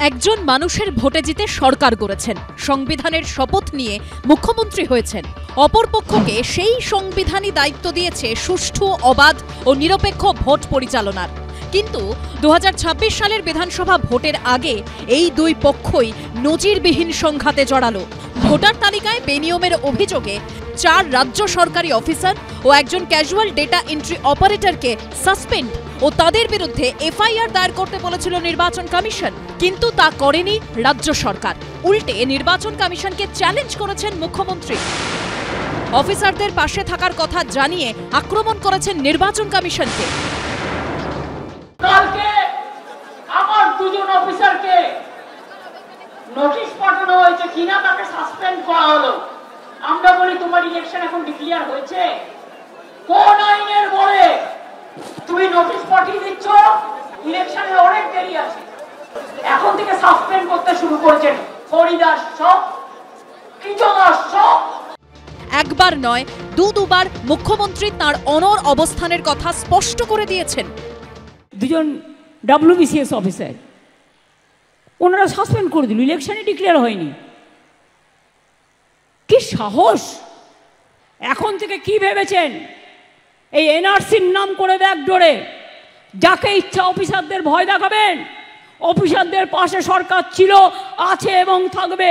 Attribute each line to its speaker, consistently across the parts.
Speaker 1: একজন মানুষের ভোটে জিতে সরকার গড়েছেন, সংবিধানের শপথ নিয়ে মুখ্যমন্ত্রী হয়েছেন। অপরপক্ষকে সেই সংবিধানই দায়িত্ব দিয়েছে সুষ্ঠু, অবাধ ও নিরপেক্ষ ভোট পরিচালনার। কিন্তু 2026 সালের বিধানসভা ভোটের আগে এই দুই পক্ষই নজিরবিহীন সংঘাতে জড়ালো। ভোটার তালিকায় বেনিয়মের অভিযোগে 4 রাজ্য সরকারি অফিসার ও একজন ক্যাজুয়াল ডেটা এন্ট্রি অপারেটরকে সাসপেন্ড ও তাদের বিরুদ্ধে এফআইআর দায়ের করতে বলেছিল নির্বাচন কমিশন, কিন্তু তা করেনি রাজ্য সরকার। উল্টে নির্বাচন কমিশনকে চ্যালেঞ্জ করেছেন মুখ্যমন্ত্রী। অফিসারদের পাশে থাকার কথা জানিয়ে আক্রমণ করেছেন নির্বাচন কমিশনকে।
Speaker 2: কালকে আমার দুজন অফিসারকে নোটিশ পাঠানো হয়েছে কিনা তাকে সাসপেন্ড করা হলো। আমরা বলি তোমার ইলেকশন এখন ডিক্লেয়ার হয়েছে, কোন আইনের বলে তুমি নোটিশ পাঠিয়ে দিচ্ছ? ইলেকশনের অনেক দেরি আছে, এখন থেকে সাসপেন্ড করতে শুরু করেছেন হরিদাস সব, কৃতদাস সব।
Speaker 1: একবার নয়, দুবার মুখ্যমন্ত্রী তাঁর অনড় অবস্থানের কথা স্পষ্ট করে দিয়েছেন।
Speaker 3: দুজন WBCS অফিসার ওনারা সাসপেন্ড করে দিল, ইলেকশনে ডিক্লেয়ার হয়নি। কি সাহস! এখন থেকে কি ভেবেছেন এই এনআরসির নাম করে ব্যাগ ডোরে যাকে ইচ্ছা অফিসারদের ভয় দেখাবেন? অফিসারদের পাশে সরকার ছিল, আছে এবং থাকবে।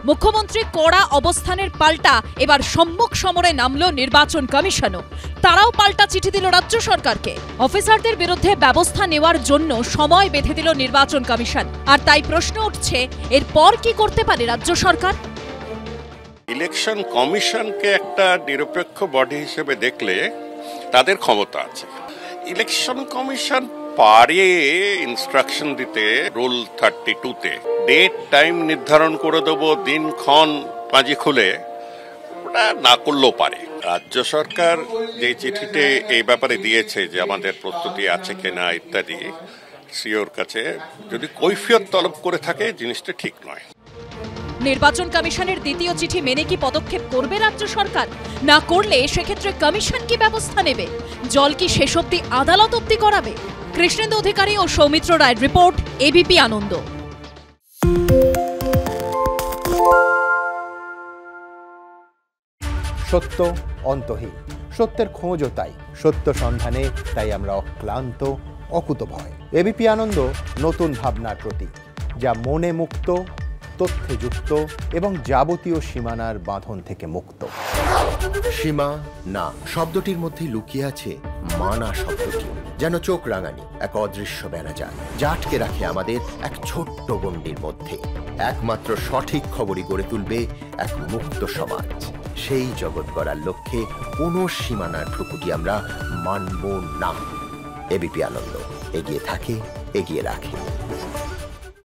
Speaker 1: মুখ্যমন্ত্রী কড়া অবস্থানের পাল্টা এবার সম্মুখ সমরে নামলো নির্বাচন কমিশনও। তারাও পাল্টা চিঠি দিল রাজ্য সরকারকে। অফিসারদের বিরুদ্ধে ব্যবস্থা নেওয়ার জন্য সময় বেঁধে দিল নির্বাচন কমিশন। আর তাই প্রশ্ন উঠছে, এরপর কি করতে পারে রাজ্য সরকার?
Speaker 4: ইলেকশন কমিশনকে একটা নিরপেক্ষ বডি হিসেবে দেখলে তাদের ক্ষমতা আছে। ইলেকশন কমিশন পারে ইনস্ট্রাকশন দিতে রুল 32-তে ডেট টাইম নির্ধারণ করে দেবো, দিনক্ষণ পাঁজি খুলে, ওটা না করলেও পারে। রাজ্য সরকার যে চিঠিতে এই ব্যাপারে দিয়েছে যে আমাদের প্রস্তুতি আছে কিনা ইত্যাদি, সিওর কাছে যদি কৈফিয়ত তলব করে থাকে জিনিসটা ঠিক নয়।
Speaker 1: নির্বাচন কমিশনের দ্বিতীয় চিঠি মেনে কি পদক্ষেপ করবে রাজ্য সরকার? না করলে সেক্ষেত্রে কমিশন কি ব্যবস্থা নেবে? জল কি শেষ অব্দি আদালত অব্দি করাবে? কৃষ্ণেন্দু অধিকারী ও সৌমিত্র রায়ের রিপোর্ট, এবিপি আনন্দ।
Speaker 5: সত্য অন্তহীন, সত্যের খোঁজও তাই, সত্য সন্ধানে তাই আমরা অক্লান্ত, অকুতভয়। এবিপি আনন্দ নতুন ভাবনার প্রতীক, যা মনে মুক্ত, তথ্যে যুক্ত এবং যাবতীয় সীমানার বাঁধন থেকে মুক্ত।
Speaker 6: সীমা না শব্দটির মধ্যে লুকিয়ে আছে মানা শব্দটি, যেন চোখ রাঙানি এক অদৃশ্য বেড়াজাল, যা আটকে রাখে আমাদের এক ছোট্ট গণ্ডির মধ্যে। একমাত্র সঠিক খবরই গড়ে তুলবে এক মুক্ত সমাজ। সেই জগৎ গড়ার লক্ষ্যে কোনো সীমানার ঠুকুটি আমরা মানব না। এবিপি আনন্দ এগিয়ে থাকে, এগিয়ে রাখে।